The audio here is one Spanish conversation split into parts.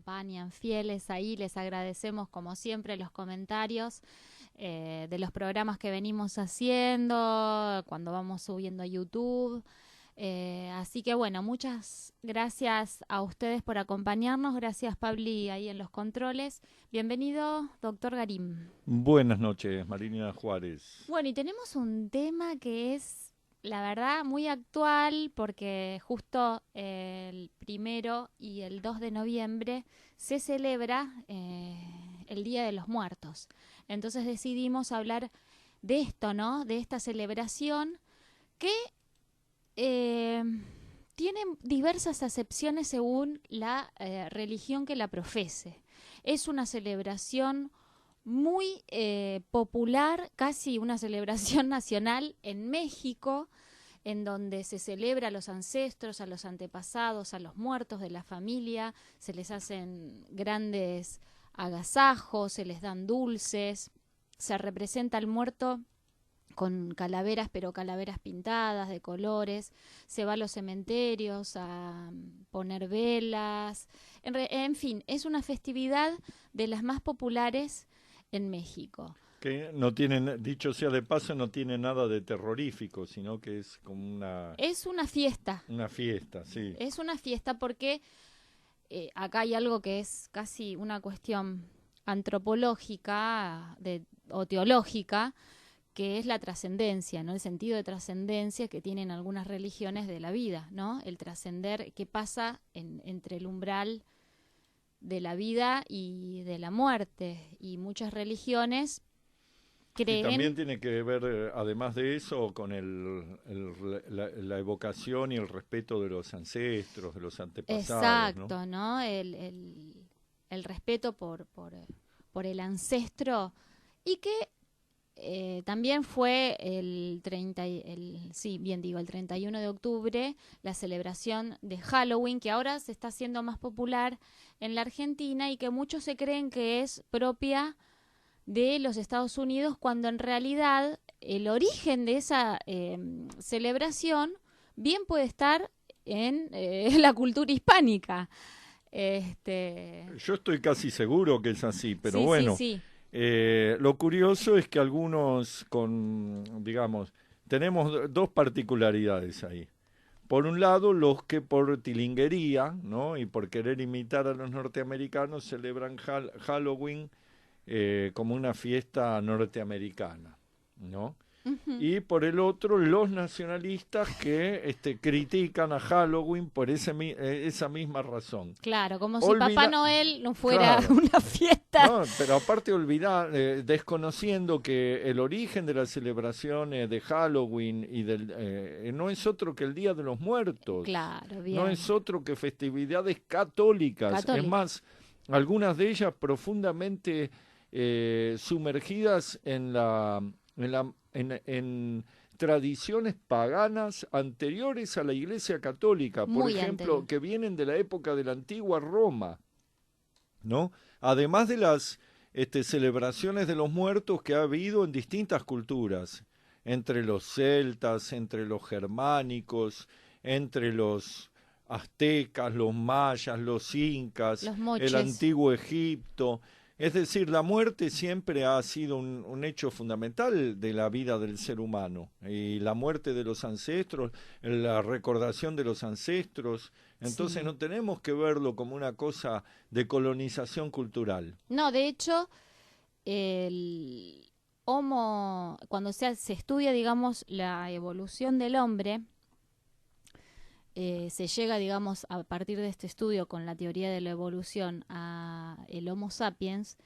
acompañan fieles ahí. Les agradecemos como siempre los comentarios de los programas que venimos haciendo, cuando vamos subiendo a YouTube. Así que bueno, muchas gracias a ustedes por acompañarnos. Gracias, Pabli, ahí en los controles. Bienvenido, doctor Garim. Buenas noches, Marina Juárez. Bueno, y tenemos un tema que es, la verdad, muy actual, porque justo el 1 y el 2 de noviembre se celebra el Día de los Muertos. Entonces decidimos hablar de esto, ¿no? De esta celebración que tiene diversas acepciones según la religión que la profese. Es una celebración muy popular, casi una celebración nacional en México, en donde se celebra a los ancestros, a los antepasados, a los muertos de la familia, se les hacen grandes agasajos, se les dan dulces, se representa al muerto con calaveras, pero calaveras pintadas de colores, se va a los cementerios a poner velas, en fin, es una festividad de las más populares en México. Que no tienen, dicho sea de paso, no tiene nada de terrorífico, sino que es como una... Es una fiesta. Una fiesta, sí. Es una fiesta porque acá hay algo que es casi una cuestión antropológica o teológica, que es la trascendencia, ¿no? El sentido de trascendencia que tienen algunas religiones de la vida, ¿no? El trascender, qué pasa entre el umbral de la vida y de la muerte. Y muchas religiones creen... Y también tiene que ver, además de eso, con la evocación y el respeto de los ancestros, de los antepasados. Exacto, ¿no? El respeto por el ancestro, y que también fue el 31 de octubre, la celebración de Halloween, que ahora se está haciendo más popular en la Argentina y que muchos se creen que es propia de los Estados Unidos, cuando en realidad el origen de esa celebración bien puede estar en la cultura hispánica. Yo estoy casi seguro que es así, pero sí, bueno. Sí. Lo curioso es que algunos tenemos dos particularidades ahí. Por un lado, los que por tilinguería, ¿no? Y por querer imitar a los norteamericanos celebran Halloween como una fiesta norteamericana, ¿no? Uh-huh. Y por el otro, los nacionalistas que critican a Halloween por esa misma razón. Claro, como si Papá Noel no fuera una fiesta. No, pero aparte desconociendo que el origen de las celebraciones de Halloween y no es otro que el Día de los Muertos. Claro, bien. No es otro que festividades católicas. Es más, algunas de ellas profundamente sumergidas en tradiciones paganas anteriores a la Iglesia Católica, por ejemplo, que vienen de la época de la antigua Roma, ¿no? Además de las celebraciones de los muertos que ha habido en distintas culturas, entre los celtas, entre los germánicos, entre los aztecas, los mayas, los incas, el antiguo Egipto. Es decir, la muerte siempre ha sido un hecho fundamental de la vida del ser humano. Y la muerte de los ancestros, la recordación de los ancestros. Entonces no tenemos que verlo como una cosa de colonización cultural. No, de hecho, cuando se estudia, digamos, la evolución del hombre, se llega, digamos, a partir de este estudio con la teoría de la evolución a el Homo sapiens.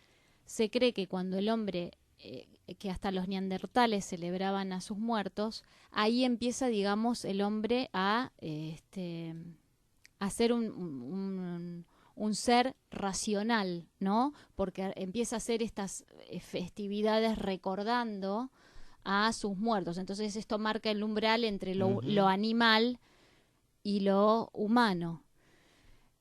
Se cree que cuando el hombre, que hasta los neandertales celebraban a sus muertos, ahí empieza, digamos, el hombre a ser un ser racional, ¿no? Porque empieza a hacer estas festividades recordando a sus muertos. Entonces esto marca el umbral entre lo animal y lo humano.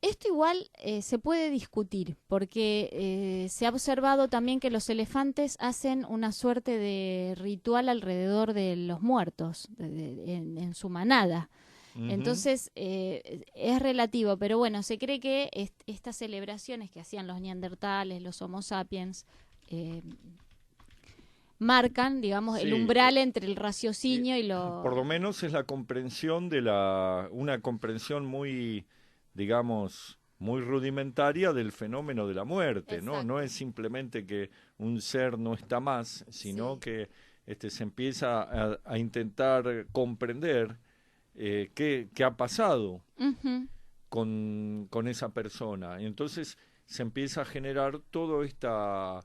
Esto igual se puede discutir, porque se ha observado también que los elefantes hacen una suerte de ritual alrededor de los muertos, en su manada. Entonces es relativo, pero bueno, se cree que estas celebraciones que hacían los neandertales, los homo sapiens, marcan, digamos, el umbral entre el raciocinio y lo... Por lo menos es la comprensión una comprensión muy, digamos, muy rudimentaria del fenómeno de la muerte, ¿no? No es simplemente que un ser no está más, sino que se empieza a intentar comprender qué ha pasado con esa persona. Y entonces se empieza a generar toda esta,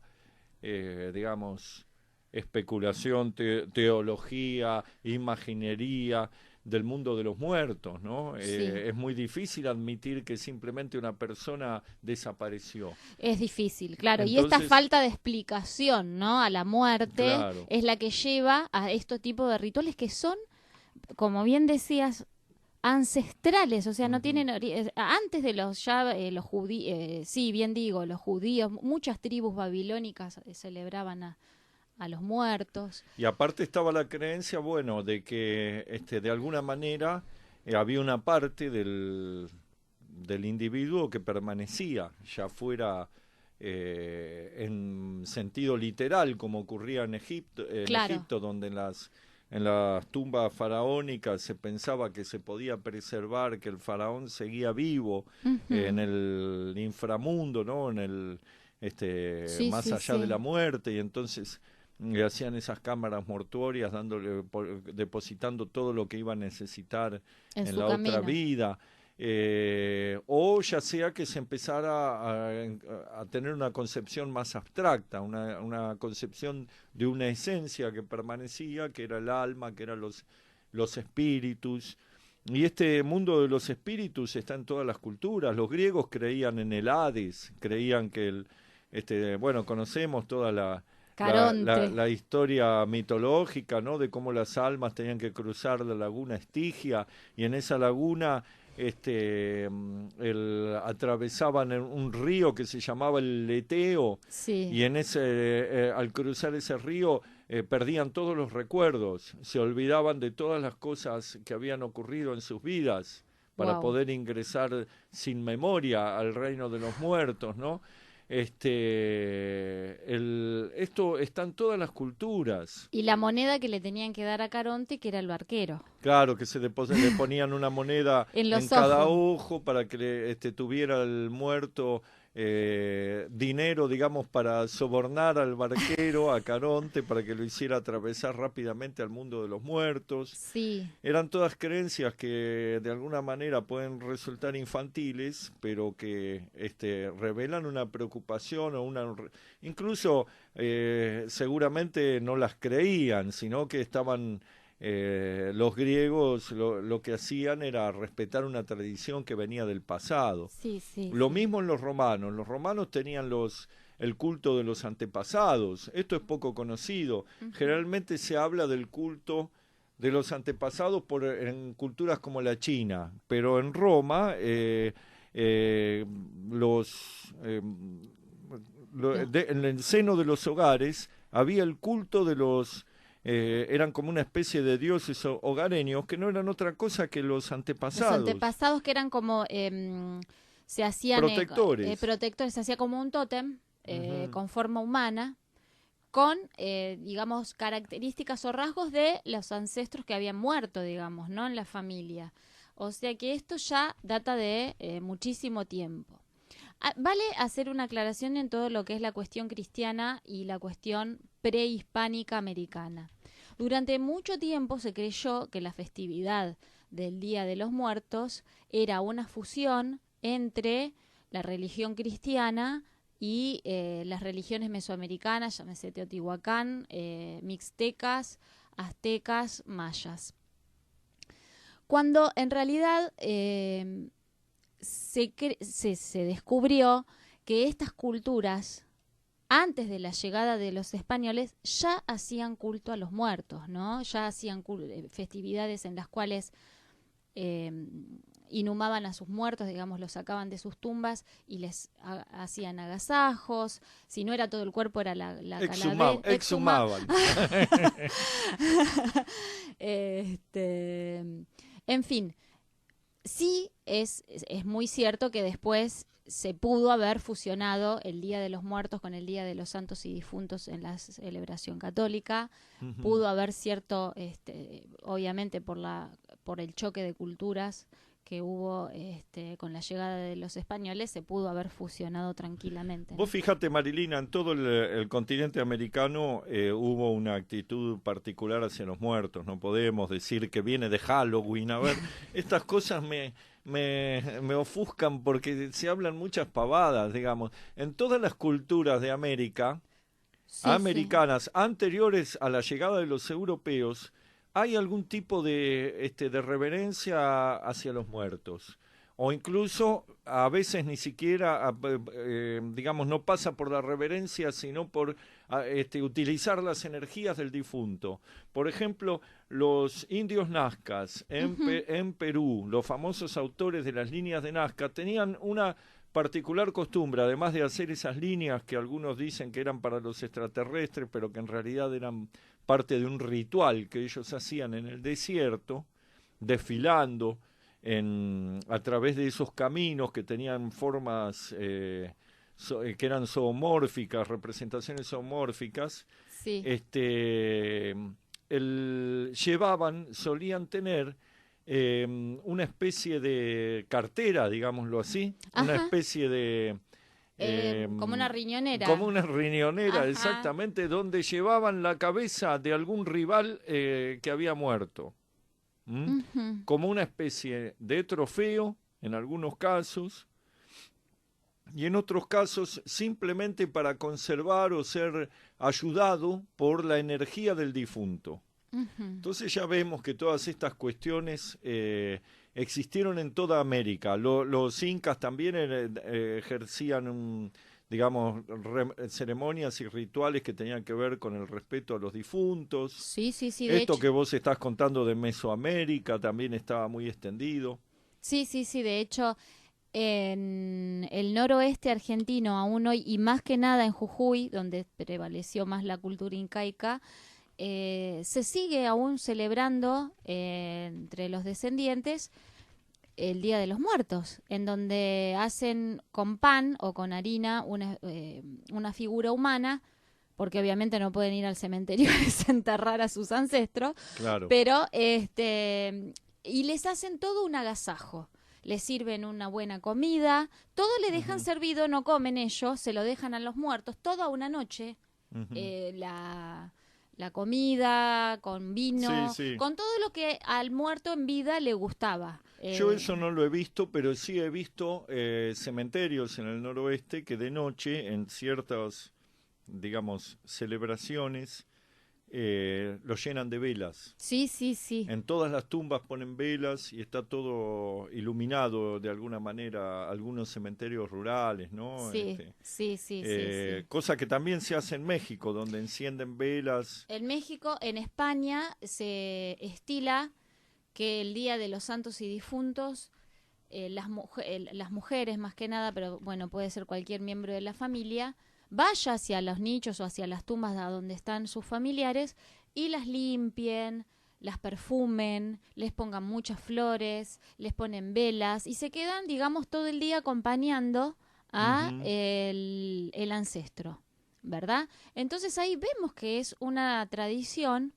digamos, especulación, teología, imaginería del mundo de los muertos, ¿no? Es muy difícil admitir que simplemente una persona desapareció. Es difícil, claro. Entonces, y esta falta de explicación, ¿no?, a la muerte es la que lleva a estos tipos de rituales que son, como bien decías, ancestrales, o sea, no tienen antes de los los judíos, los judíos, muchas tribus babilónicas celebraban a los muertos. Y aparte estaba la creencia, bueno, de que de alguna manera había una parte del individuo que permanecía, ya fuera en sentido literal, como ocurría en Egipto, donde en las tumbas faraónicas se pensaba que se podía preservar, que el faraón seguía vivo en el inframundo, ¿no? En el más allá de la muerte, y entonces hacían esas cámaras mortuorias depositando todo lo que iba a necesitar en la otra vida. O ya sea que se empezara a tener una concepción más abstracta, una concepción de una esencia que permanecía, que era el alma, que eran los espíritus. Y este mundo de los espíritus está en todas las culturas. Los griegos creían en el Hades, creían que conocemos toda la historia mitológica, ¿no?, de cómo las almas tenían que cruzar la laguna Estigia, y en esa laguna atravesaban un río que se llamaba el Leteo, y en al cruzar ese río perdían todos los recuerdos, se olvidaban de todas las cosas que habían ocurrido en sus vidas para poder ingresar sin memoria al reino de los muertos, ¿no? Esto está en todas las culturas. Y la moneda que le tenían que dar a Caronte, que era el barquero. Claro, que le ponían una moneda en cada ojo para que tuviera el muerto dinero, digamos, para sobornar al barquero, a Caronte, para que lo hiciera atravesar rápidamente al mundo de los muertos. Sí. Eran todas creencias que de alguna manera pueden resultar infantiles, pero que revelan una preocupación o incluso seguramente no las creían, sino que estaban... los griegos lo que hacían era respetar una tradición que venía del pasado. Lo mismo en los romanos. Los romanos tenían el culto de los antepasados. Esto es poco conocido. Generalmente se habla del culto de los antepasados en culturas como la China, pero en Roma en el seno de los hogares había el culto de los eran como una especie de dioses hogareños que no eran otra cosa que los antepasados. Los antepasados que eran como se hacían protectores, se hacía como un tótem con forma humana, con digamos características o rasgos de los ancestros que habían muerto, digamos, ¿no?, en la familia. O sea que esto ya data de muchísimo tiempo. Vale hacer una aclaración en todo lo que es la cuestión cristiana y la cuestión prehispánica americana. Durante mucho tiempo se creyó que la festividad del Día de los Muertos era una fusión entre la religión cristiana y las religiones mesoamericanas, llámese Teotihuacán, mixtecas, aztecas, mayas. Cuando en realidad se descubrió que estas culturas, antes de la llegada de los españoles, ya hacían culto a los muertos, ¿no? Ya hacían festividades en las cuales inhumaban a sus muertos, digamos, los sacaban de sus tumbas y les hacían agasajos. Si no era todo el cuerpo, era la calavera. Exhumaban. En fin, sí es muy cierto que después se pudo haber fusionado el Día de los Muertos con el Día de los Santos y Difuntos en la celebración católica. Pudo haber cierto, obviamente por el choque de culturas que hubo con la llegada de los españoles, se pudo haber fusionado tranquilamente, ¿no? Vos fíjate, Marilina, en todo el continente americano hubo una actitud particular hacia los muertos. No podemos decir que viene de Halloween. A ver, estas cosas me ofuscan porque se hablan muchas pavadas, digamos. En todas las culturas de América, Sí, americanas, anteriores a la llegada de los europeos, hay algún tipo de reverencia hacia los muertos. O incluso a veces ni siquiera, digamos, no pasa por la reverencia, sino por utilizar las energías del difunto. Por ejemplo, los indios nazcas en Perú, los famosos autores de las líneas de Nazca, tenían una particular costumbre, además de hacer esas líneas que algunos dicen que eran para los extraterrestres, pero que en realidad eran parte de un ritual que ellos hacían en el desierto, desfilando a través de esos caminos que tenían formas que eran zoomórficas, representaciones zoomórficas. sí. Solían tener una especie de cartera, digámoslo así, una especie de... como una riñonera. Como una riñonera, Ajá. exactamente, donde llevaban la cabeza de algún rival que había muerto. Como una especie de trofeo, en algunos casos, y en otros casos simplemente para conservar o ser ayudado por la energía del difunto. Entonces ya vemos que todas estas cuestiones existieron en toda América. Los incas también ejercían digamos, ceremonias y rituales que tenían que ver con el respeto a los difuntos. Sí. Esto que vos estás contando de Mesoamérica también estaba muy extendido. Sí, de hecho, en el noroeste argentino aún hoy, y más que nada en Jujuy, donde prevaleció más la cultura incaica, se sigue aún celebrando entre los descendientes el Día de los Muertos, en donde hacen con pan o con harina una figura humana, porque obviamente no pueden ir al cementerio a desenterrar a sus ancestros, Claro. pero y les hacen todo un agasajo. Les sirven una buena comida, todo le dejan servido, no comen ellos, se lo dejan a los muertos, toda una noche, la comida, con vino, con todo lo que al muerto en vida le gustaba. Yo eso no lo he visto, pero sí he visto cementerios en el noroeste que de noche, en ciertas, digamos, celebraciones, los llenan de velas. Sí. En todas las tumbas ponen velas y está todo iluminado de alguna manera, algunos cementerios rurales, ¿no? Sí. Cosa que también se hace en México, donde encienden velas. En México, en España, se estila que el Día de los Santos y Difuntos, las mujeres más que nada, pero bueno, puede ser cualquier miembro de la familia, vaya hacia los nichos o hacia las tumbas a donde están sus familiares y las limpien, las perfumen, les pongan muchas flores, les ponen velas y se quedan, digamos, todo el día acompañando a el ancestro, ¿verdad? Entonces ahí vemos que es una tradición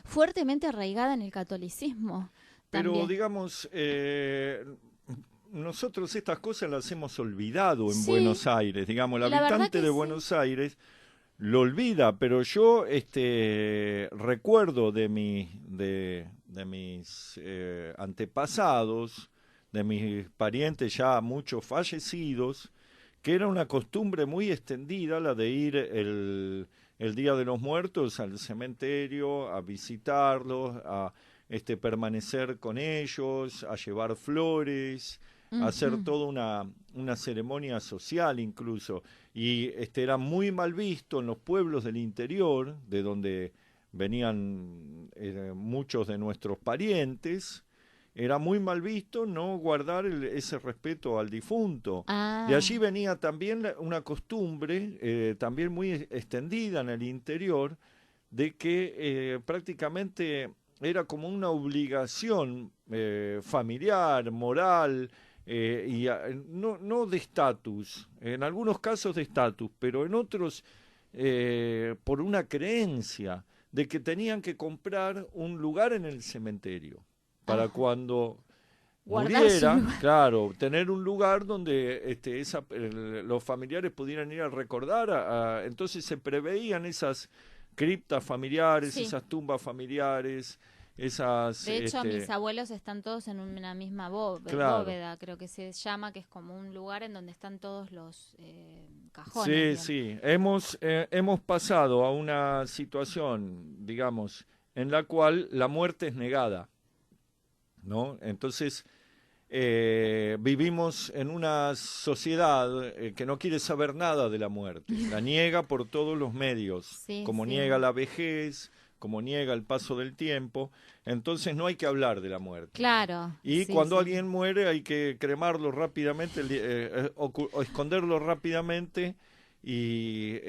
fuertemente arraigada en el catolicismo. Pero también. digamos, nosotros estas cosas las hemos olvidado en Buenos Aires, digamos, el habitante de Buenos Aires lo olvida, pero yo recuerdo de mis antepasados, de mis parientes ya muchos fallecidos, que era una costumbre muy extendida la de ir el Día de los Muertos al cementerio, a visitarlos, a permanecer con ellos, a llevar flores, a hacer toda una ceremonia social incluso. Y era muy mal visto en los pueblos del interior, de donde venían muchos de nuestros parientes, era muy mal visto no guardar ese respeto al difunto. De allí venía también una costumbre, también muy extendida en el interior, de que prácticamente era como una obligación familiar, moral, no de estatus, en algunos casos de estatus, pero en otros por una creencia de que tenían que comprar un lugar en el cementerio para cuando muriera, claro, tener un lugar donde los familiares pudieran ir a recordar, entonces se preveían esas criptas familiares, esas tumbas familiares, esas... De hecho, mis abuelos están todos en una misma bóveda, creo que se llama, que es como un lugar en donde están todos los cajones. Sí, hemos pasado a una situación, digamos, en la cual la muerte es negada, ¿no? Entonces, vivimos en una sociedad que no quiere saber nada de la muerte, la niega por todos los medios, como niega la vejez, como niega el paso del tiempo, entonces no hay que hablar de la muerte. Claro. Y cuando alguien muere hay que cremarlo rápidamente, o esconderlo rápidamente y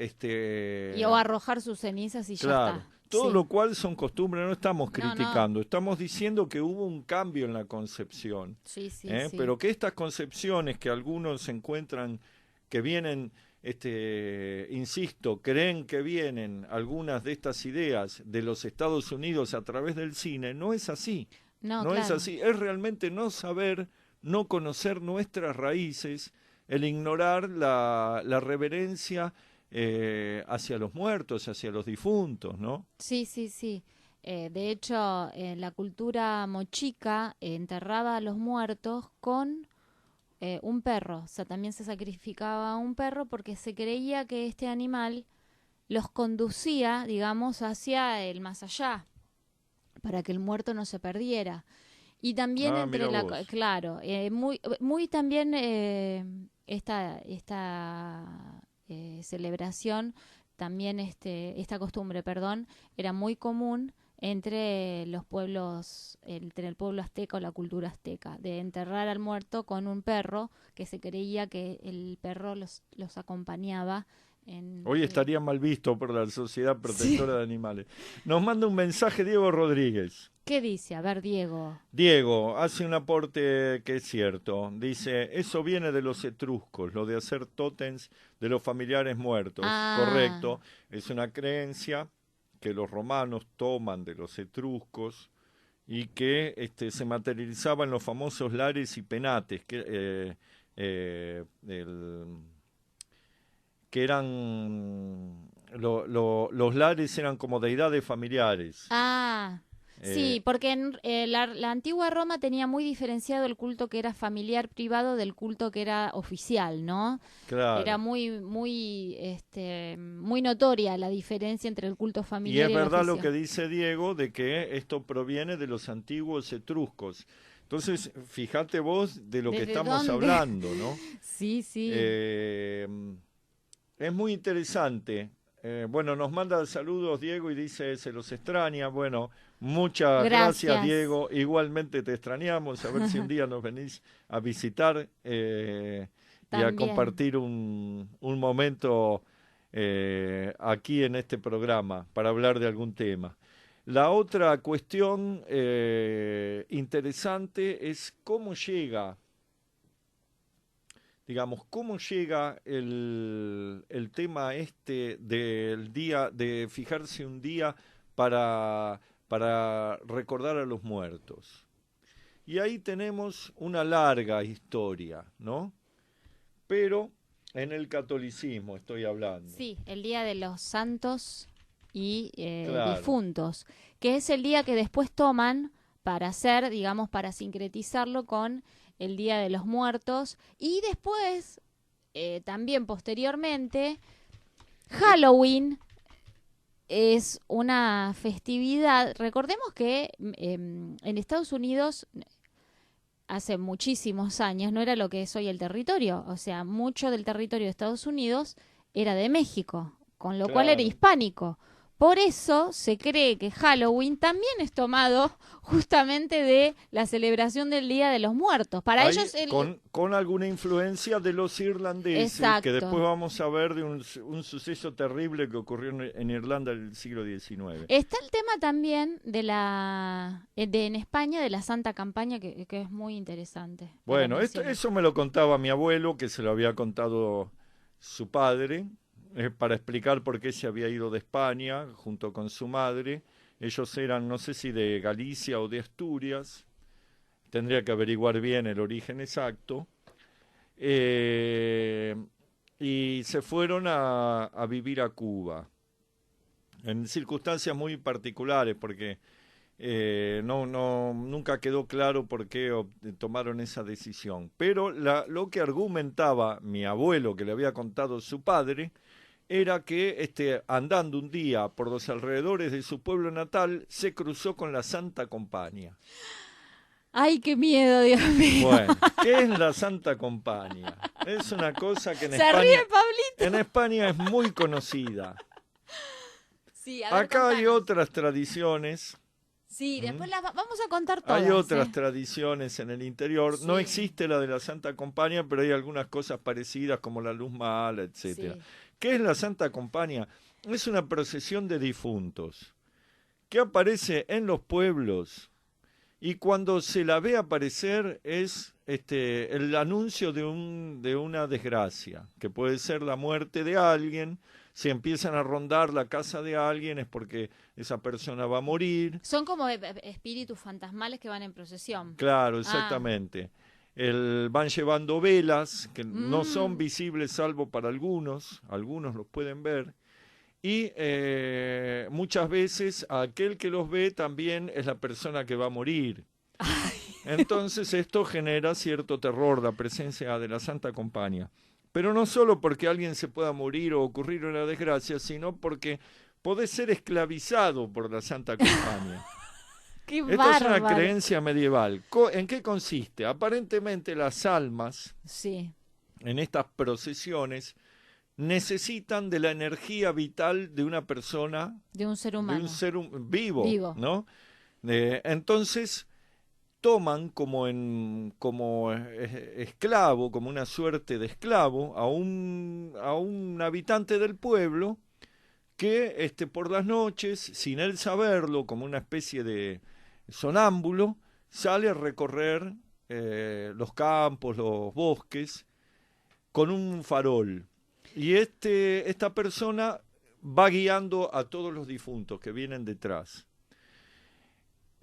o arrojar sus cenizas y ya está. Todo lo cual son costumbres, no estamos criticando, estamos diciendo que hubo un cambio en la concepción. Pero que estas concepciones que algunos encuentran que vienen, insisto, creen que vienen algunas de estas ideas de los Estados Unidos a través del cine, no es así. No es así, es realmente no saber, no conocer nuestras raíces, el ignorar la reverencia hacia los muertos, hacia los difuntos, ¿no? Sí. De hecho, la cultura mochica enterraba a los muertos con un perro. O sea, también se sacrificaba a un perro porque se creía que este animal los conducía, digamos, hacia el más allá, para que el muerto no se perdiera. Y también muy también esta celebración, también esta costumbre, era muy común entre los pueblos, entre el pueblo azteca o la cultura azteca, de enterrar al muerto con un perro, que se creía que el perro los acompañaba. Hoy estaría mal visto por la Sociedad Protectora de Animales. Nos manda un mensaje Diego Rodríguez. ¿Qué dice? A ver, Diego. Diego hace un aporte que es cierto. Dice, eso viene de los etruscos, lo de hacer tótems de los familiares muertos. Correcto. Es una creencia que los romanos toman de los etruscos y que se materializaba en los famosos lares y penates, que eran... los lares eran como deidades familiares. Sí, porque la antigua Roma tenía muy diferenciado el culto que era familiar privado del culto que era oficial, ¿no? Claro. Era muy notoria la diferencia entre el culto familiar y el oficial. Y es verdad lo que dice Diego de que esto proviene de los antiguos etruscos. Entonces, fíjate vos de lo que estamos hablando, ¿no? Sí. Es muy interesante. Bueno, nos manda saludos Diego y dice se los extraña. Bueno, muchas gracias Diego. Igualmente te extrañamos. A ver si un día nos venís a visitar y a compartir un momento aquí en este programa para hablar de algún tema. La otra cuestión interesante es cómo llega... Digamos, ¿cómo llega el tema del día, de fijarse un día para recordar a los muertos? Y ahí tenemos una larga historia, ¿no? Pero en el catolicismo estoy hablando. Sí, el Día de los Santos y Difuntos, que es el día que después toman para hacer, digamos, para sincretizarlo con el Día de los Muertos, y después, también posteriormente, Halloween es una festividad. Recordemos que en Estados Unidos, hace muchísimos años, no era lo que es hoy el territorio, o sea, mucho del territorio de Estados Unidos era de México, con lo cual era hispánico. Por eso se cree que Halloween también es tomado justamente de la celebración del Día de los Muertos. Para ellos con alguna influencia de los irlandeses, exacto, que después vamos a ver de un suceso terrible que ocurrió en Irlanda del siglo XIX. Está el tema también en España de la Santa Campaña, que es muy interesante. Bueno, eso me lo contaba mi abuelo, que se lo había contado su padre, para explicar por qué se había ido de España junto con su madre. Ellos eran, no sé si de Galicia o de Asturias, tendría que averiguar bien el origen exacto, y se fueron a vivir a Cuba, en circunstancias muy particulares, porque nunca quedó claro por qué tomaron esa decisión. Pero lo que argumentaba mi abuelo, que le había contado su padre, era que andando un día por los alrededores de su pueblo natal, se cruzó con la Santa Compañía. ¡Ay, qué miedo, Dios mío! Bueno, ¿qué es la Santa Compañía? Es una cosa que en España es muy conocida. Sí, a ver, acá contanos. hay otras tradiciones. Sí, después vamos a contar todas. Hay otras tradiciones en el interior. Sí. No existe la de la Santa Compañía, pero hay algunas cosas parecidas como la luz mala, etcétera. Sí. ¿Qué es la Santa Compañía? Es una procesión de difuntos que aparece en los pueblos, y cuando se la ve aparecer es el anuncio de una desgracia, que puede ser la muerte de alguien. Si empiezan a rondar la casa de alguien es porque esa persona va a morir. Son como espíritus fantasmales que van en procesión. Claro, exactamente. Van llevando velas que no son visibles salvo para algunos los pueden ver. Y muchas veces aquel que los ve también es la persona que va a morir. Ay. Entonces esto genera cierto terror, la presencia de la Santa Compañía. Pero no solo porque alguien se pueda morir o ocurrir una desgracia, sino porque podés ser esclavizado por la Santa Compañía. ¡Qué Esta bárbaro! es una creencia medieval. ¿En qué consiste? Aparentemente las almas, sí, en estas procesiones, necesitan de la energía vital de una persona, de un ser humano, de un ser vivo, ¿no? Entonces toman como esclavo, como una suerte de esclavo, a un habitante del pueblo que por las noches, sin él saberlo, como una especie de sonámbulo, sale a recorrer los campos, los bosques, con un farol. Y esta persona va guiando a todos los difuntos que vienen detrás.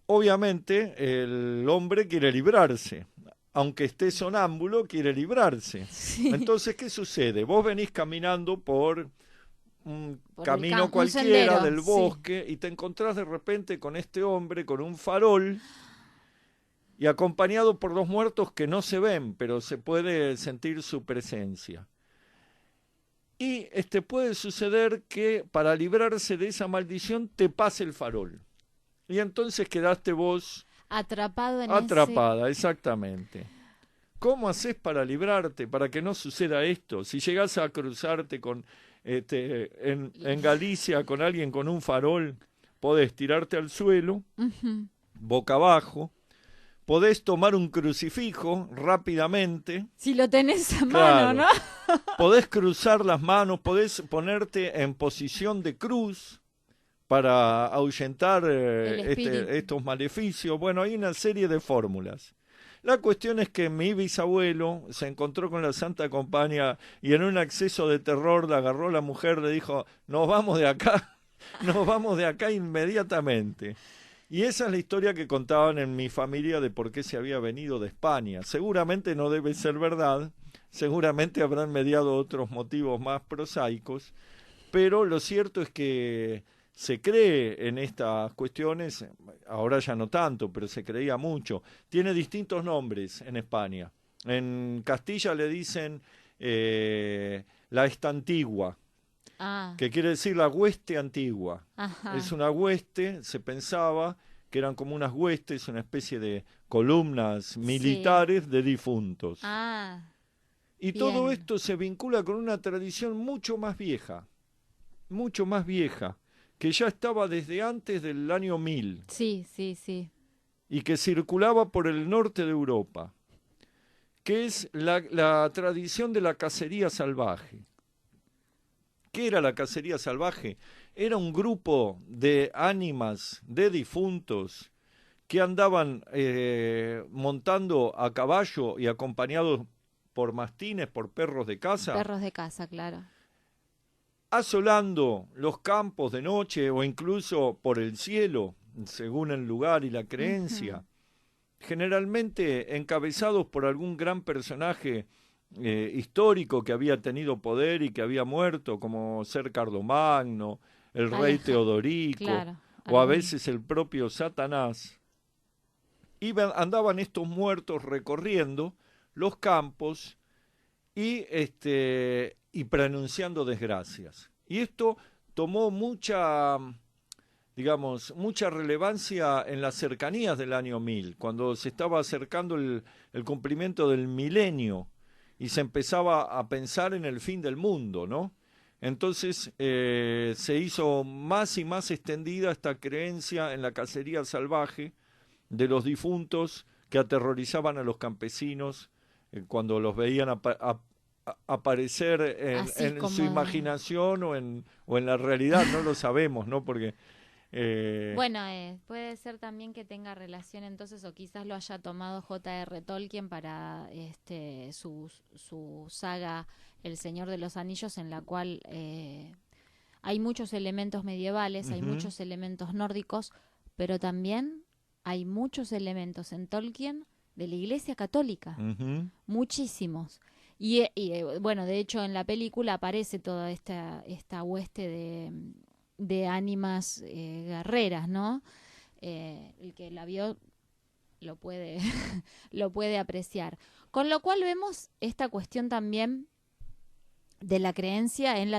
Obviamente el hombre quiere librarse, aunque esté sonámbulo, quiere librarse. Sí. Entonces, ¿qué sucede? Vos venís caminando por un camino cualquiera sendero, del bosque, sí, y te encontrás de repente con este hombre con un farol y acompañado por dos muertos que no se ven, pero se puede sentir su presencia. Y puede suceder que para librarse de esa maldición te pase el farol. Y entonces quedaste vos atrapada, exactamente. ¿Cómo haces para librarte, para que no suceda esto? Si llegás a cruzarte en Galicia con alguien con un farol, podés tirarte al suelo, boca abajo, podés tomar un crucifijo rápidamente. Si lo tenés a mano, ¿no? Podés cruzar las manos, podés ponerte en posición de cruz para ahuyentar estos maleficios. Bueno, hay una serie de fórmulas. La cuestión es que mi bisabuelo se encontró con la Santa Compañía y en un acceso de terror la agarró la mujer, le dijo, nos vamos de acá inmediatamente. Y esa es la historia que contaban en mi familia de por qué se había venido de España. Seguramente no debe ser verdad, seguramente habrán mediado otros motivos más prosaicos, pero lo cierto es que se cree en estas cuestiones, ahora ya no tanto, pero se creía mucho. Tiene distintos nombres en España. En Castilla le dicen la estantigua, que quiere decir la hueste antigua. Ajá. Es una hueste, se pensaba que eran como unas huestes, una especie de columnas militares, sí, de difuntos. Y bien, todo esto se vincula con una tradición mucho más vieja, que ya estaba desde antes del año 1000. Sí, sí, sí. Y que circulaba por el norte de Europa, que es la tradición de la cacería salvaje. ¿Qué era la cacería salvaje? Era un grupo de ánimas, de difuntos, que andaban montando a caballo y acompañados por mastines, por perros de caza. Perros de caza, claro. Asolando los campos de noche o incluso por el cielo, según el lugar y la creencia. Generalmente encabezados por algún gran personaje histórico que había tenido poder y que había muerto, como ser Carlomagno, el rey Teodorico, claro, o a veces el propio Satanás. Andaban estos muertos recorriendo los campos y pronunciando desgracias. Y esto tomó mucha relevancia en las cercanías del año 1000, cuando se estaba acercando el cumplimiento del milenio y se empezaba a pensar en el fin del mundo, ¿no? Entonces se hizo más y más extendida esta creencia en la cacería salvaje de los difuntos que aterrorizaban a los campesinos cuando los veían aparecer en como... su imaginación o en la realidad, no lo sabemos, ¿no? Porque bueno, puede ser también que tenga relación entonces, o quizás lo haya tomado J.R. Tolkien para su saga El Señor de los Anillos, en la cual hay muchos elementos medievales, hay muchos elementos nórdicos, pero también hay muchos elementos en Tolkien de la Iglesia Católica, muchísimos. Y bueno, de hecho en la película aparece toda esta hueste de ánimas guerreras, ¿no? El que la vio lo puede lo puede apreciar. Con lo cual vemos esta cuestión también de la creencia en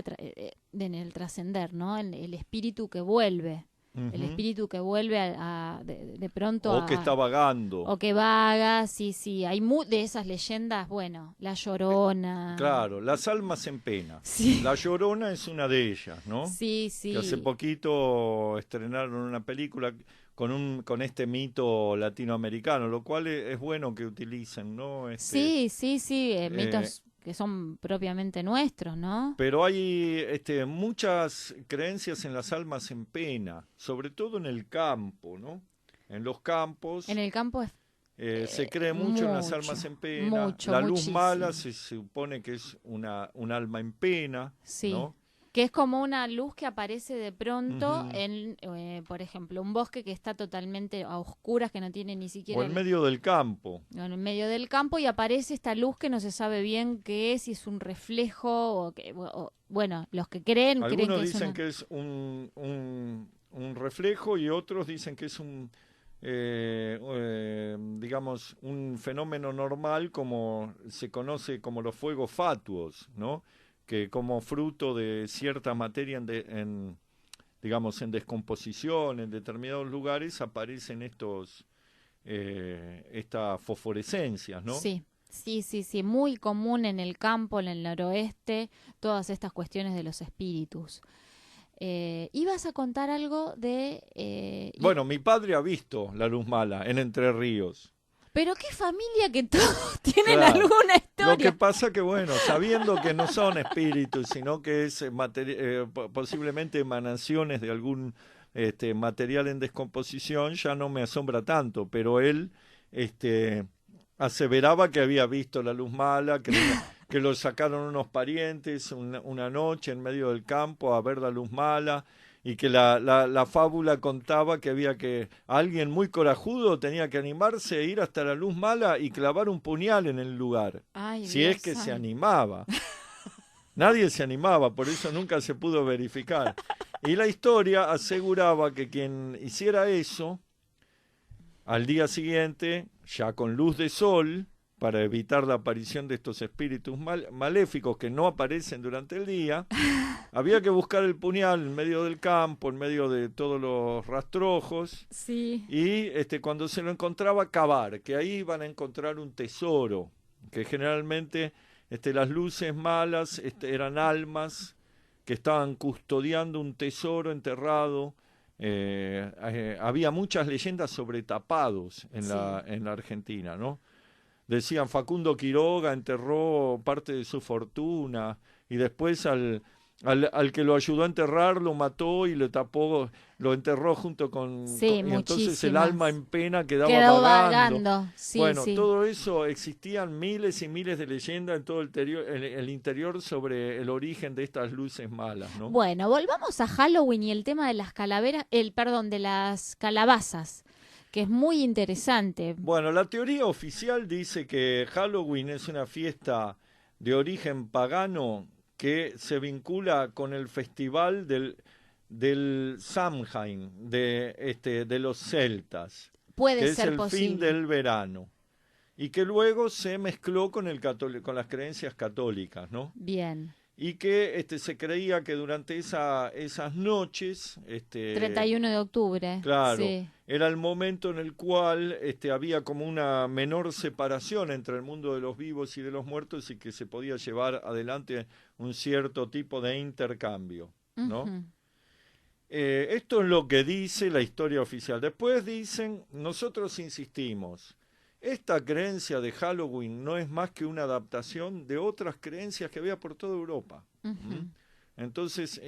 el trascender, ¿no? En el espíritu que vuelve. El espíritu que vuelve de pronto o que está vagando. O que vaga, sí. Hay de esas leyendas, bueno, La Llorona. Claro, las almas en pena. Sí. La Llorona es una de ellas, ¿no? Sí. Que hace poquito estrenaron una película con este mito latinoamericano, lo cual es bueno que utilicen, ¿no? Sí, mitos que son propiamente nuestros, ¿no? Pero hay muchas creencias en las almas en pena, sobre todo en el campo, ¿no? En los campos. En el campo se cree mucho en las almas en pena. La luz muchísimo. mala se supone que es un alma en pena, sí. ¿no? Que es como una luz que aparece de pronto en, por ejemplo, un bosque que está totalmente a oscuras, que no tiene ni siquiera... O en medio del campo. En medio del campo, y aparece esta luz que no se sabe bien qué es, si es un reflejo bueno, los que creen que algunos dicen que es un reflejo y otros dicen que es un fenómeno normal, como se conoce como los fuegos fatuos, ¿no? Que como fruto de cierta materia en descomposición en determinados lugares aparecen estas fosforescencias, ¿no? Sí, muy común en el campo, en el noroeste, todas estas cuestiones de los espíritus. Ibas a contar algo de... Bueno, mi padre ha visto la luz mala en Entre Ríos. Pero qué familia que todos tienen alguna historia. Lo que pasa que, bueno, sabiendo que no son espíritus, sino que es posiblemente emanaciones de algún material en descomposición, ya no me asombra tanto, pero él aseveraba que había visto la luz mala, que lo sacaron unos parientes una noche en medio del campo a ver la luz mala, y que la fábula contaba que alguien muy corajudo tenía que animarse a ir hasta la luz mala y clavar un puñal en el lugar. Ay, si Dios es que santo. se animaba. Nadie se animaba, por eso nunca se pudo verificar. Y la historia aseguraba que quien hiciera eso, al día siguiente, ya con luz de sol, para evitar la aparición de estos espíritus maléficos que no aparecen durante el día, había que buscar el puñal en medio del campo, en medio de todos los rastrojos, sí. Y cuando se lo encontraba, cavar, que ahí iban a encontrar un tesoro, que generalmente las luces malas eran almas que estaban custodiando un tesoro enterrado. Había muchas leyendas sobre tapados en la Argentina, ¿no? Decían Facundo Quiroga enterró parte de su fortuna y después al que lo ayudó a enterrar lo mató y lo tapó, lo enterró junto y entonces el alma en pena quedó vagando. Bueno, todo eso, existían miles y miles de leyendas en todo el interior sobre el origen de estas luces malas, ¿no? Bueno, volvamos a Halloween y el tema de las calaveras, de las calabazas, que es muy interesante. Bueno, la teoría oficial dice que Halloween es una fiesta de origen pagano que se vincula con el festival del Samhain, de los celtas, Puede que ser es el posible. fin del verano, y que luego se mezcló con con las creencias católicas, ¿no? Bien. Y que se creía que durante esas noches... 31 de octubre. Claro, sí. Era el momento en el cual había como una menor separación entre el mundo de los vivos y de los muertos y que se podía llevar adelante un cierto tipo de intercambio, ¿no? Uh-huh. Esto es lo que dice la historia oficial. Después dicen, nosotros insistimos, esta creencia de Halloween no es más que una adaptación de otras creencias que había por toda Europa. Uh-huh. Entonces,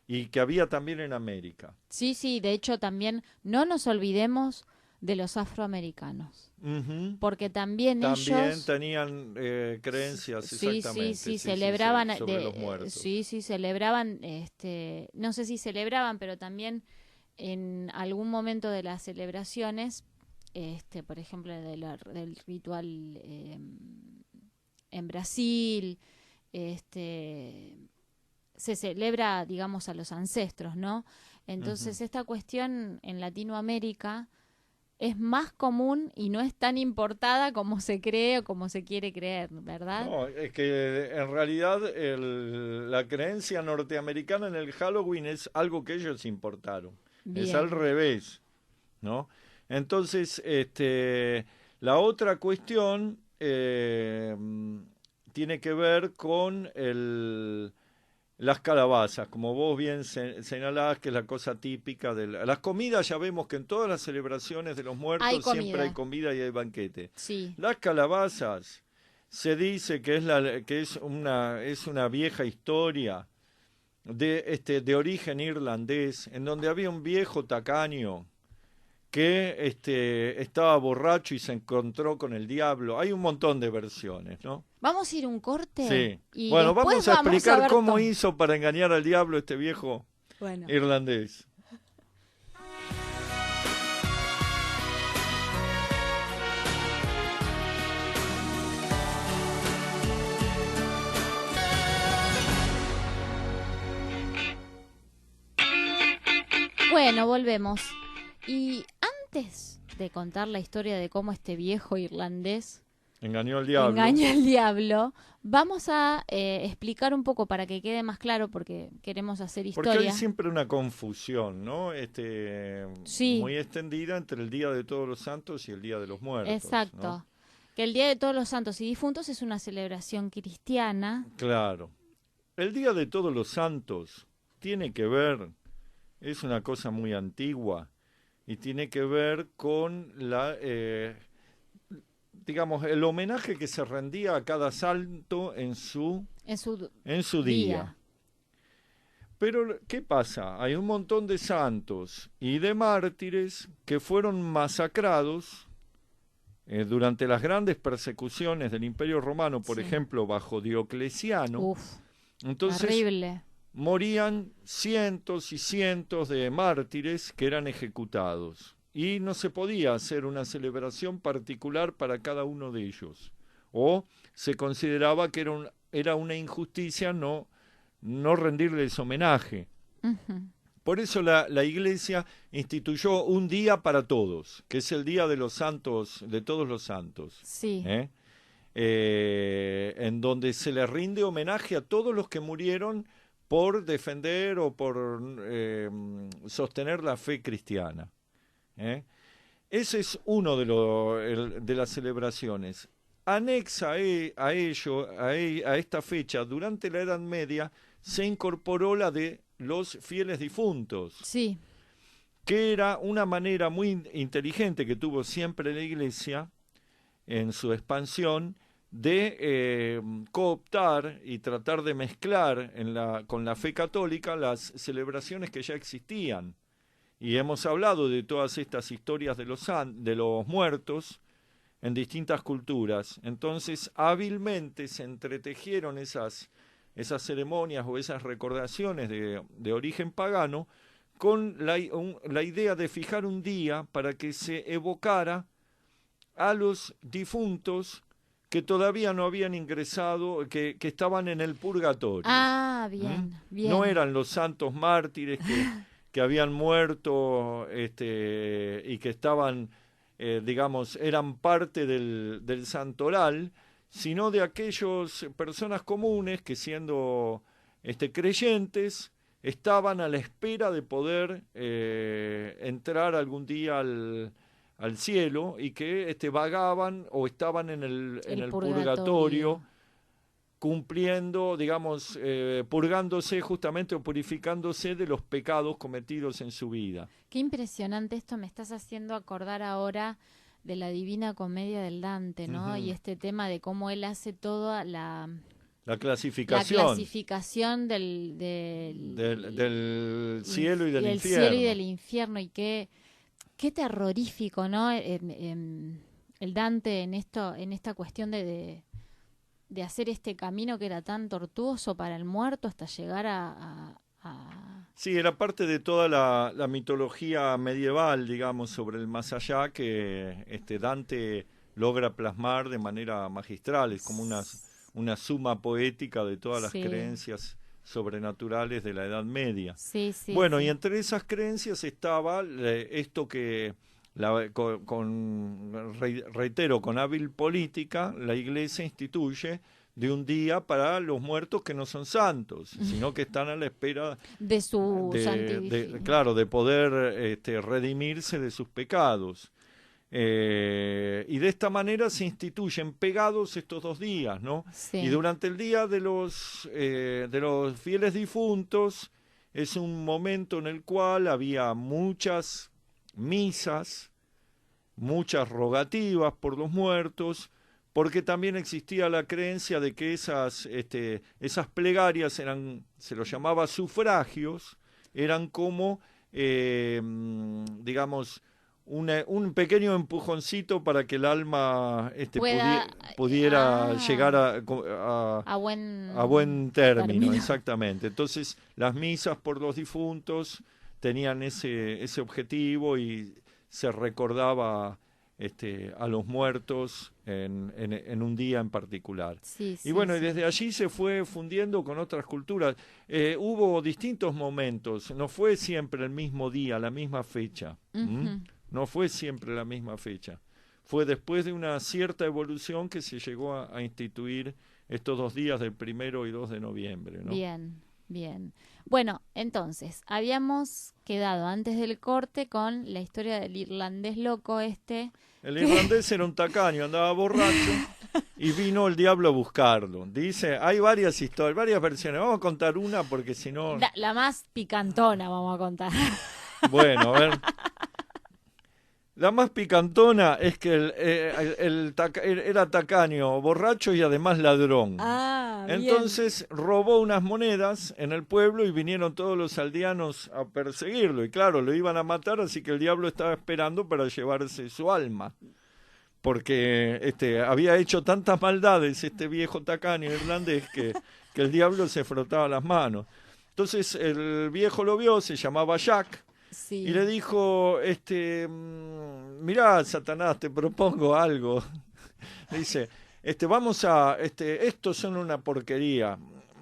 y que había también en América. Sí, de hecho también no nos olvidemos de los afroamericanos, uh-huh. porque también ellos tenían creencias, exactamente. Sí, celebraban sobre los muertos. Sí, celebraban, no sé si celebraban, pero también en algún momento de las celebraciones, por ejemplo, del ritual en Brasil, se celebra, digamos, a los ancestros, ¿no? Entonces, esta cuestión en Latinoamérica es más común y no es tan importada como se cree o como se quiere creer, ¿verdad? No, es que en realidad la creencia norteamericana en el Halloween es algo que ellos importaron. Bien. Es al revés, ¿no? Entonces, la otra cuestión tiene que ver con las calabazas, como vos bien señalás, que es la cosa típica de las comidas. Ya vemos que en todas las celebraciones de los muertos siempre hay comida y hay banquete. Sí. Las calabazas se dice que es una vieja historia de origen irlandés, en donde había un viejo tacaño que estaba borracho y se encontró con el diablo. Hay un montón de versiones, ¿no? Vamos a ir un corte. Sí. Y bueno, vamos a explicar cómo hizo para engañar al diablo este viejo irlandés. Bueno, volvemos. Y antes de contar la historia de cómo este viejo irlandés engañó al diablo, vamos a explicar un poco para que quede más claro, porque queremos hacer historia. Porque hay siempre una confusión, ¿no? Muy extendida entre el Día de Todos los Santos y el Día de los Muertos. Exacto. ¿No? Que el Día de Todos los Santos y Difuntos es una celebración cristiana. Claro. El Día de Todos los Santos tiene que ver, es una cosa muy antigua, y tiene que ver con digamos, el homenaje que se rendía a cada santo en su día. Pero, ¿qué pasa? Hay un montón de santos y de mártires que fueron masacrados durante las grandes persecuciones del Imperio Romano, por ejemplo, bajo Diocleciano. Uf, entonces, terrible. Morían cientos y cientos de mártires que eran ejecutados. Y no se podía hacer una celebración particular para cada uno de ellos. O se consideraba que era una injusticia no rendirles homenaje. Uh-huh. Por eso la Iglesia instituyó un día para todos, que es el Día de los Santos, de todos los santos. Sí. En donde se les rinde homenaje a todos los que murieron por defender o por sostener la fe cristiana. Ese es uno de las celebraciones. anexa a esta fecha, durante la Edad Media, se incorporó la de los fieles difuntos. Sí. Que era una manera muy inteligente que tuvo siempre la Iglesia en su expansión de cooptar y tratar de mezclar con la fe católica las celebraciones que ya existían. Y hemos hablado de todas estas historias de los muertos en distintas culturas. Entonces, hábilmente se entretejieron esas ceremonias o esas recordaciones de origen pagano con la idea de fijar un día para que se evocara a los difuntos que todavía no habían ingresado, que estaban en el purgatorio. Ah, bien, bien. No eran los santos mártires que habían muerto y que estaban, digamos, eran parte del santoral, sino de aquellas personas comunes que, siendo creyentes, estaban a la espera de poder entrar algún día al cielo, y que vagaban o estaban en el purgatorio, cumpliendo, digamos, purgándose justamente o purificándose de los pecados cometidos en su vida. Qué impresionante esto, me estás haciendo acordar ahora de la Divina Comedia del Dante, ¿no? Y este tema de cómo él hace toda la clasificación del cielo y del infierno. Del cielo y del infierno, y qué terrorífico, ¿no? El Dante en esta cuestión de hacer este camino que era tan tortuoso para el muerto hasta llegar a... Sí, era parte de toda la mitología medieval, digamos, sobre el más allá, que Dante logra plasmar de manera magistral. Es como una suma poética de todas las creencias sobrenaturales de la Edad Media. Sí, bueno, y entre esas creencias estaba esto que, reitero, con hábil política, la Iglesia instituye de un día para los muertos que no son santos, sino que están a la espera de su santificación. Claro, de poder redimirse de sus pecados. Y de esta manera se instituyen pegados estos 2 días, ¿no? Sí. Y durante el día de los fieles difuntos es un momento en el cual había muchas misas, muchas rogativas por los muertos, porque también existía la creencia de que esas plegarias se los llamaba sufragios, eran como, digamos, un pequeño empujoncito para que el alma pudiera llegar a buen término, exactamente. Entonces, las misas por los difuntos tenían ese objetivo, y se recordaba a los muertos en un día en particular. Sí, y bueno, y desde allí se fue fundiendo con otras culturas. Hubo distintos momentos, no fue siempre el mismo día, la misma fecha. No fue siempre la misma fecha. Fue después de una cierta evolución que se llegó a instituir estos 2 días del 1 y 2 de noviembre, ¿no? Bien, bien. Bueno, entonces, habíamos quedado antes del corte con la historia del irlandés loco El irlandés era un tacaño, andaba borracho y vino el diablo a buscarlo. Dice, hay varias historias, varias versiones. Vamos a contar una porque si no... La más picantona vamos a contar. Bueno, a ver... La más picantona es que era tacaño, borracho y además ladrón. Ah, entonces robó unas monedas en el pueblo y vinieron todos los aldeanos a perseguirlo. Y claro, lo iban a matar, así que el diablo estaba esperando para llevarse su alma. Porque había hecho tantas maldades este viejo tacaño irlandés que el diablo se frotaba las manos. Entonces el viejo lo vio, se llamaba Jack. Sí. Y le dijo, mirá, Satanás, te propongo algo. Dice, estos son una porquería.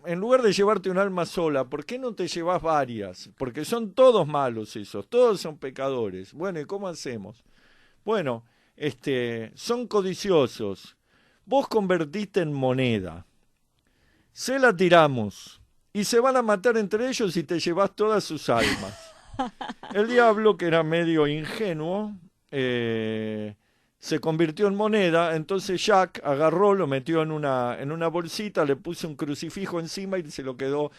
En lugar de llevarte un alma sola, ¿por qué no te llevas varias? Porque son todos malos esos, todos son pecadores. Bueno, ¿y cómo hacemos? Bueno, son codiciosos. Vos convertiste en moneda. Se la tiramos. Y se van a matar entre ellos y te llevas todas sus almas. El diablo, que era medio ingenuo, se se convirtió en moneda, entonces Jack agarró, lo metió en una bolsita, le puso un crucifijo encima y se lo quedó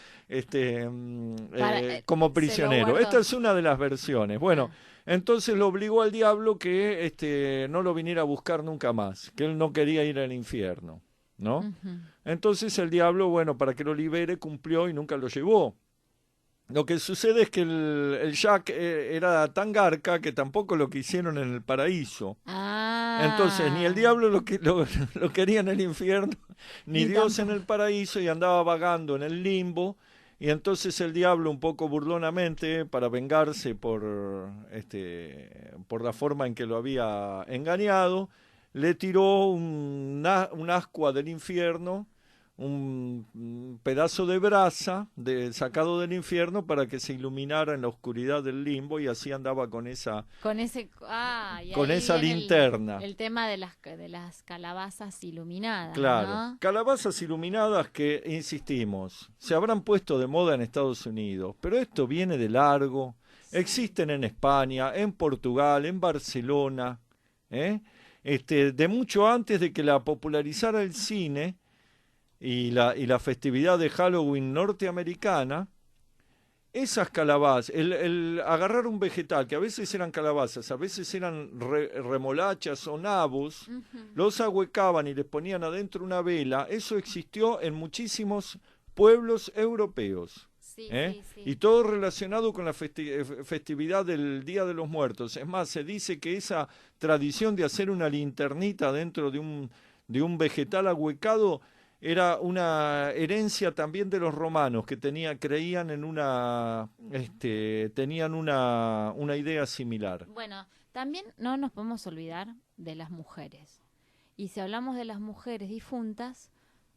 como prisionero. Esta es una de las versiones. Bueno, entonces lo obligó al diablo que no lo viniera a buscar nunca más, que él no quería ir al infierno, ¿no? Uh-huh. Entonces el diablo, bueno, para que lo libere, cumplió y nunca lo llevó. Lo que sucede es que el Jack era tan garca que tampoco lo quisieron en el paraíso. Entonces ni el diablo lo quería en el infierno, ni Dios tampoco en el paraíso, y andaba vagando en el limbo. Y entonces el diablo, un poco burlonamente, para vengarse por la forma en que lo había engañado, le tiró un ascua del infierno, un pedazo de brasa sacado del infierno para que se iluminara en la oscuridad del limbo, y así andaba con esa linterna. El tema de las calabazas iluminadas. Claro, ¿no? Calabazas iluminadas que, insistimos, se habrán puesto de moda en Estados Unidos, pero esto viene de largo. Sí. Existen en España, en Portugal, en Barcelona, de mucho antes de que la popularizara el cine y la festividad de Halloween norteamericana. Esas calabazas, el agarrar un vegetal, que a veces eran calabazas, a veces eran remolachas o nabos, uh-huh, los ahuecaban y les ponían adentro una vela. Eso existió en muchísimos pueblos europeos. Sí, sí, sí. Y todo relacionado con la festividad del Día de los Muertos. Es más, se dice que esa tradición de hacer una linternita dentro de un vegetal ahuecado era una herencia también de los romanos, que creían en tenían una idea similar. Bueno, también no nos podemos olvidar de las mujeres. Y si hablamos de las mujeres difuntas,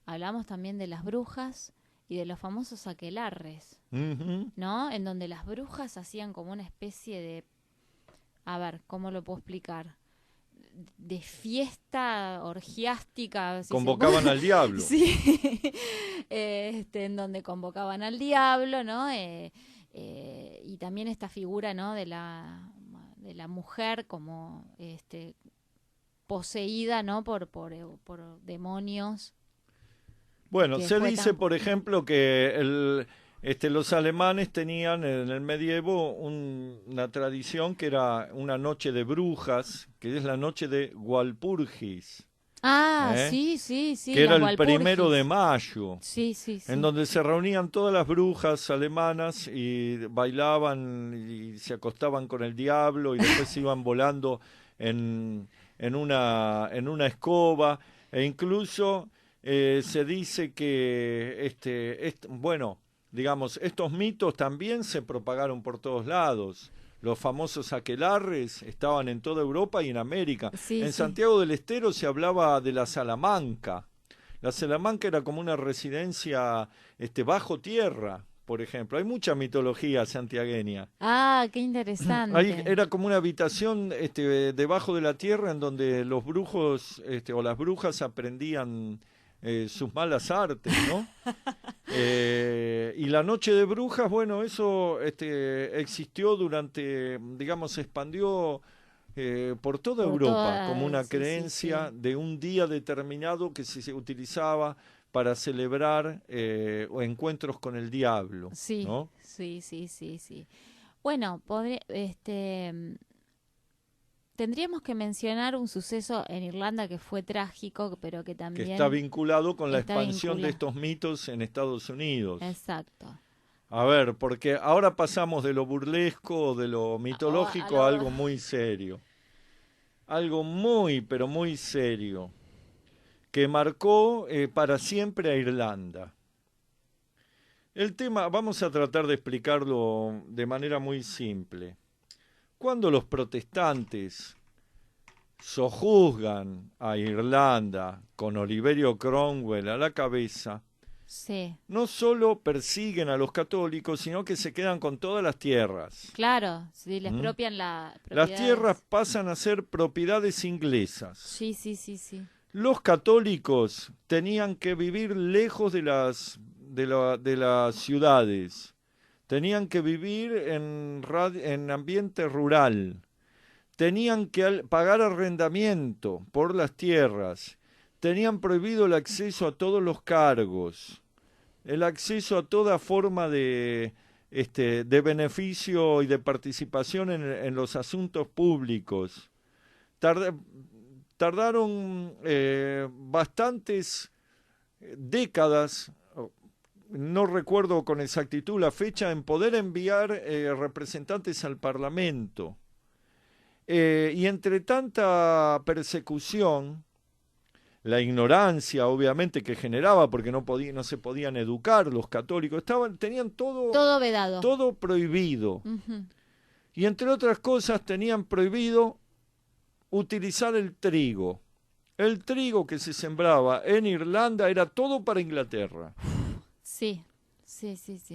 hablamos también de las brujas y de los famosos aquelarres, uh-huh, ¿no? En donde las brujas hacían como una especie de, a ver, ¿cómo lo puedo explicar? De fiesta orgiástica. Convocaban al diablo. Sí, en donde convocaban al diablo, ¿no? Y también esta figura, ¿no? de la mujer como poseída, ¿no? por demonios. Bueno, se dice, por ejemplo, que los alemanes tenían en el medievo una tradición que era una noche de brujas, que es la noche de Walpurgis. Sí. Que era el 1 de mayo. Sí. En donde se reunían todas las brujas alemanas y bailaban y se acostaban con el diablo y después se iban volando en una escoba, e incluso se dice que digamos, estos mitos también se propagaron por todos lados. Los famosos aquelarres estaban en toda Europa y en América. En Santiago del Estero se hablaba de la Salamanca. La Salamanca era como una residencia bajo tierra, por ejemplo. Hay mucha mitología santiagueña. Qué interesante. Era como una habitación debajo de la tierra en donde los brujos o las brujas aprendían sus malas artes, ¿no? Y la noche de brujas, bueno, eso existió durante, digamos, se expandió por toda Europa como una creencia de un día determinado que se utilizaba para celebrar encuentros con el diablo, ¿no? Sí. Bueno, tendríamos que mencionar un suceso en Irlanda que fue trágico, pero que también... Que está vinculado con la expansión de estos mitos en Estados Unidos. Exacto. A ver, porque ahora pasamos de lo burlesco, de lo mitológico, a algo muy serio. Algo muy, pero muy serio, que marcó para siempre a Irlanda. El tema, vamos a tratar de explicarlo de manera muy simple. Cuando los protestantes sojuzgan a Irlanda con Oliverio Cromwell a la cabeza, no solo persiguen a los católicos, sino que se quedan con todas las tierras. Claro, sí, les expropian las tierras pasan a ser propiedades inglesas. Sí. Los católicos tenían que vivir lejos de las ciudades. Tenían que vivir en ambiente rural. tenían que pagar arrendamiento por las tierras, tenían prohibido el acceso a todos los cargos, el acceso a toda forma de beneficio y de participación en los asuntos públicos. Tardaron bastantes décadas, no recuerdo con exactitud la fecha, en poder enviar representantes al Parlamento. Y entre tanta persecución, la ignorancia obviamente que generaba, porque no se podían educar los católicos, tenían todo vedado, todo prohibido. Y entre otras cosas tenían prohibido utilizar el trigo. El trigo que se sembraba en Irlanda era todo para Inglaterra. Sí.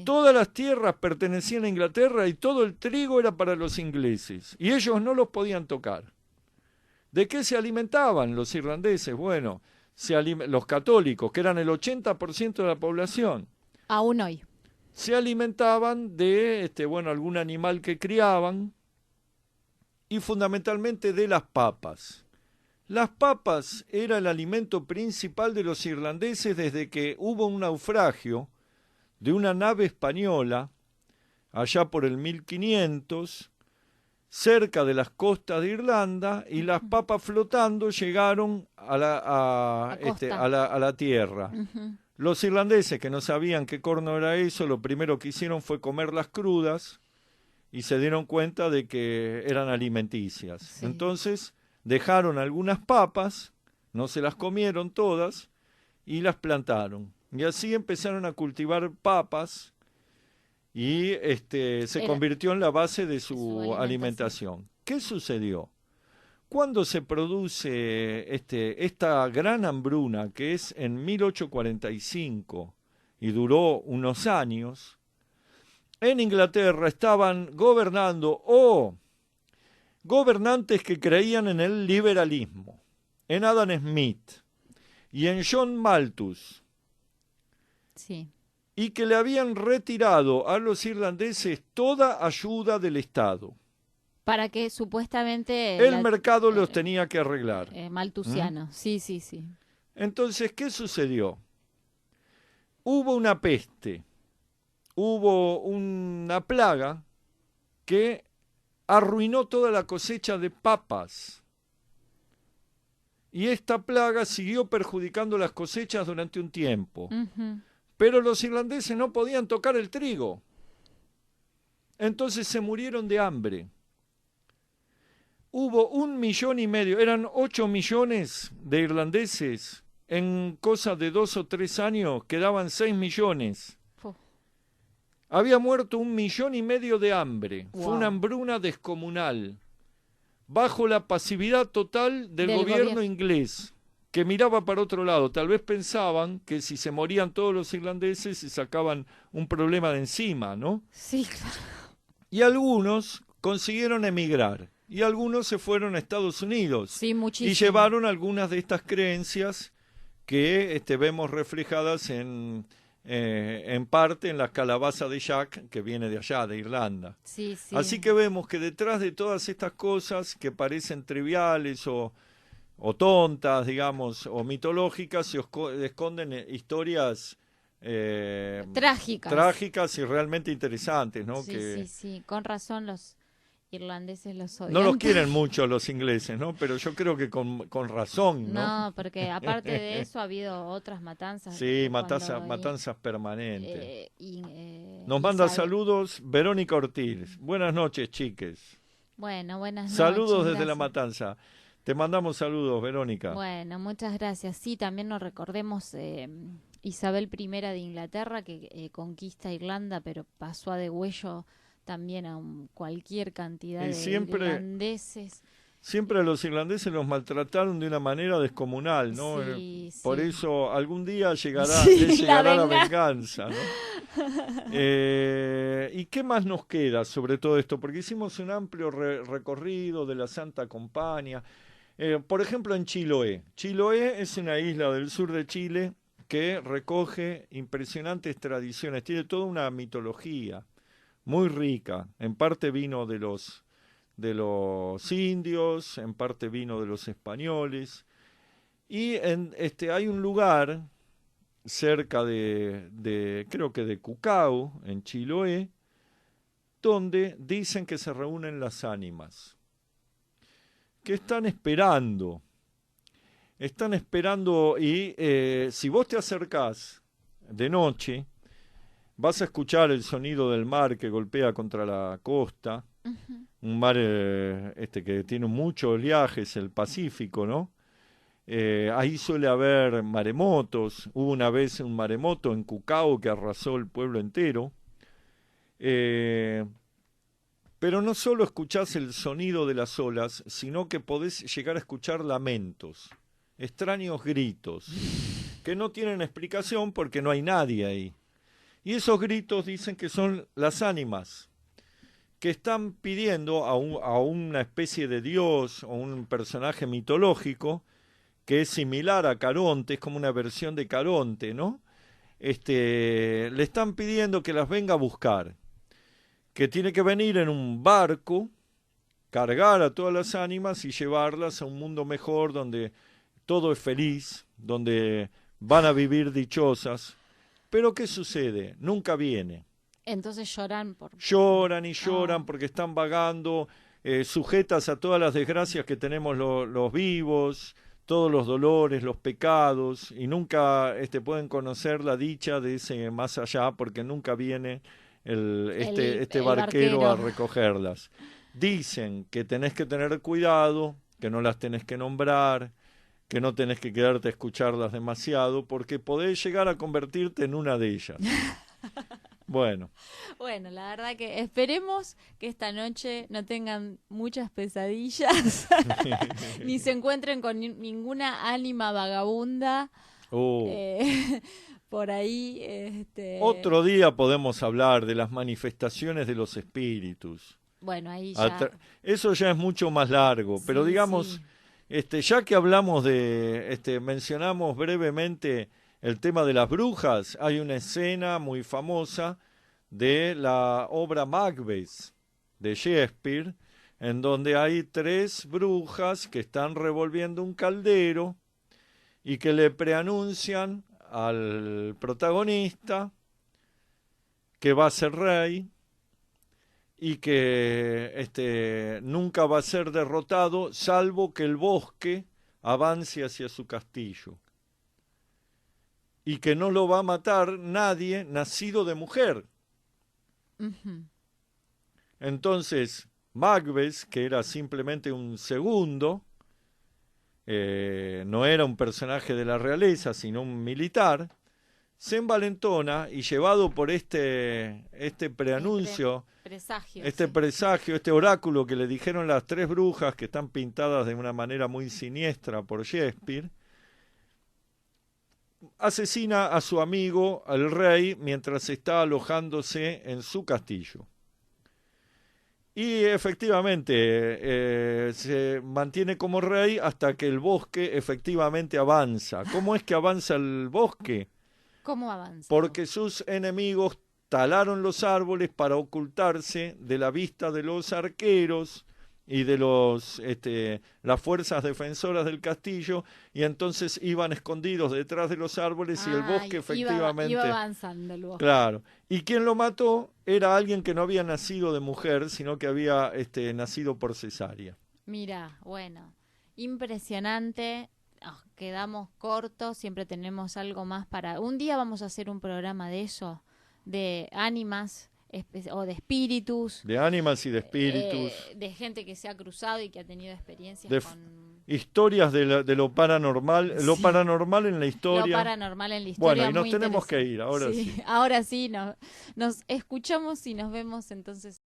Todas las tierras pertenecían a Inglaterra y todo el trigo era para los ingleses. Y ellos no los podían tocar. ¿De qué se alimentaban los irlandeses? Bueno, los católicos, que eran el 80% de la población. Aún hoy. Se alimentaban de algún animal que criaban y fundamentalmente de las papas. Las papas era el alimento principal de los irlandeses desde que hubo un naufragio de una nave española allá por el 1500 cerca de las costas de Irlanda, y las papas flotando llegaron a la tierra. Los irlandeses, que no sabían qué corno era eso, lo primero que hicieron fue comerlas crudas y se dieron cuenta de que eran alimenticias. Sí. Entonces dejaron algunas papas, no se las comieron todas, y las plantaron. Y así empezaron a cultivar papas y se convirtió en la base de su alimentación. ¿Qué sucedió? Cuando se produce esta gran hambruna, que es en 1845 y duró unos años, en Inglaterra estaban gobernando gobernantes que creían en el liberalismo, en Adam Smith y en John Malthus. Sí. Y que le habían retirado a los irlandeses toda ayuda del Estado. Para que supuestamente... El mercado los tenía que arreglar. Malthusiano, sí. Entonces, ¿qué sucedió? Hubo una peste, hubo una plaga que arruinó toda la cosecha de papas. Y esta plaga siguió perjudicando las cosechas durante un tiempo. Pero los irlandeses no podían tocar el trigo. Entonces se murieron de hambre. Hubo 1,5 millones, eran 8 millones de irlandeses. En cosa de 2 o 3 años quedaban 6 millones. Había muerto 1,5 millones de hambre. Wow. Fue una hambruna descomunal. Bajo la pasividad total del gobierno inglés, que miraba para otro lado. Tal vez pensaban que si se morían todos los irlandeses se sacaban un problema de encima, ¿no? Sí, claro. Y algunos consiguieron emigrar, y algunos se fueron a Estados Unidos. Sí, muchísimo. Y llevaron algunas de estas creencias que vemos reflejadas en parte en la calabaza de Jack, que viene de allá, de Irlanda. Sí. Así que vemos que detrás de todas estas cosas que parecen triviales o tontas, digamos, o mitológicas, se esconden historias trágicas y realmente interesantes, ¿no? Sí, con razón los irlandeses los odian. No los quieren mucho los ingleses, ¿no? Pero yo creo que con razón, ¿no? No, porque aparte de eso ha habido otras matanzas. Sí, matanzas permanentes. Nos manda saludos Verónica Ortiz. Buenas noches, chiques. Bueno, buenas noches. Saludos desde La Matanza. Te mandamos saludos, Verónica. Bueno, muchas gracias. Sí, también nos recordemos Isabel I de Inglaterra, que conquista Irlanda, pero pasó a degüello también a cualquier cantidad de irlandeses. Siempre a los irlandeses los maltrataron de una manera descomunal, ¿no? Por eso algún día llegará la venganza, ¿no? ¿Y qué más nos queda sobre todo esto? Porque hicimos un amplio recorrido de la Santa Compañía. Por ejemplo, en Chiloé. Chiloé es una isla del sur de Chile que recoge impresionantes tradiciones. Tiene toda una mitología muy rica. En parte vino de de los indios, en parte vino de los españoles. Y hay un lugar cerca creo que de Cucao, en Chiloé, donde dicen que se reúnen las ánimas, que están esperando y si vos te acercás de noche, vas a escuchar el sonido del mar que golpea contra la costa, un mar que tiene mucho oleaje, es el Pacífico, ¿no? Ahí suele haber maremotos. Hubo una vez un maremoto en Cucao que arrasó el pueblo entero. Pero no solo escuchás el sonido de las olas, sino que podés llegar a escuchar lamentos, extraños gritos, que no tienen explicación porque no hay nadie ahí. Y esos gritos dicen que son las ánimas, que están pidiendo a una especie de dios o un personaje mitológico que es similar a Caronte, es como una versión de Caronte, ¿no? Le están pidiendo que las venga a buscar, que tiene que venir en un barco, cargar a todas las ánimas y llevarlas a un mundo mejor donde todo es feliz, donde van a vivir dichosas. Pero ¿qué sucede? Nunca viene. Entonces lloran y lloran porque están vagando, sujetas a todas las desgracias que tenemos los vivos, todos los dolores, los pecados, y nunca pueden conocer la dicha de ese más allá, porque nunca viene este barquero a recogerlas. Dicen que tenés que tener cuidado, que no las tenés que nombrar, que no tenés que quedarte a escucharlas demasiado, porque podés llegar a convertirte en una de ellas. Bueno, la verdad que esperemos que esta noche no tengan muchas pesadillas, ni se encuentren con ninguna ánima vagabunda por ahí. Otro día podemos hablar de las manifestaciones de los espíritus. Bueno, ahí ya... Eso ya es mucho más largo, pero digamos, ya que hablamos mencionamos brevemente el tema de las brujas, hay una escena muy famosa de la obra Macbeth de Shakespeare, en donde hay 3 brujas que están revolviendo un caldero y que le preanuncian al protagonista que va a ser rey y que nunca va a ser derrotado salvo que el bosque avance hacia su castillo, y que no lo va a matar nadie nacido de mujer. Entonces, Macbeth, que era simplemente un segundo, no era un personaje de la realeza, sino un militar, se envalentona y llevado por este preanuncio, presagio, este oráculo que le dijeron las 3 brujas, que están pintadas de una manera muy siniestra por Shakespeare, asesina a su amigo, al rey, mientras está alojándose en su castillo. Y efectivamente se mantiene como rey hasta que el bosque efectivamente avanza. ¿Cómo es que avanza el bosque? ¿Cómo avanza? Porque sus enemigos talaron los árboles para ocultarse de la vista de los arqueros y de las fuerzas defensoras del castillo, y entonces iban escondidos detrás de los árboles y el bosque efectivamente... Iba avanzando el bosque. Claro. Y quien lo mató era alguien que no había nacido de mujer, sino que había nacido por cesárea. Mira, bueno, impresionante. Quedamos cortos, siempre tenemos algo más para... Un día vamos a hacer un programa de eso, de ánimas... o de espíritus, de ánimas y de espíritus, de gente que se ha cruzado y que ha tenido experiencias con historias de lo paranormal, lo paranormal en la historia. Lo paranormal en la historia. Bueno, y nos tenemos que ir, ahora sí. Ahora sí, nos escuchamos y nos vemos entonces.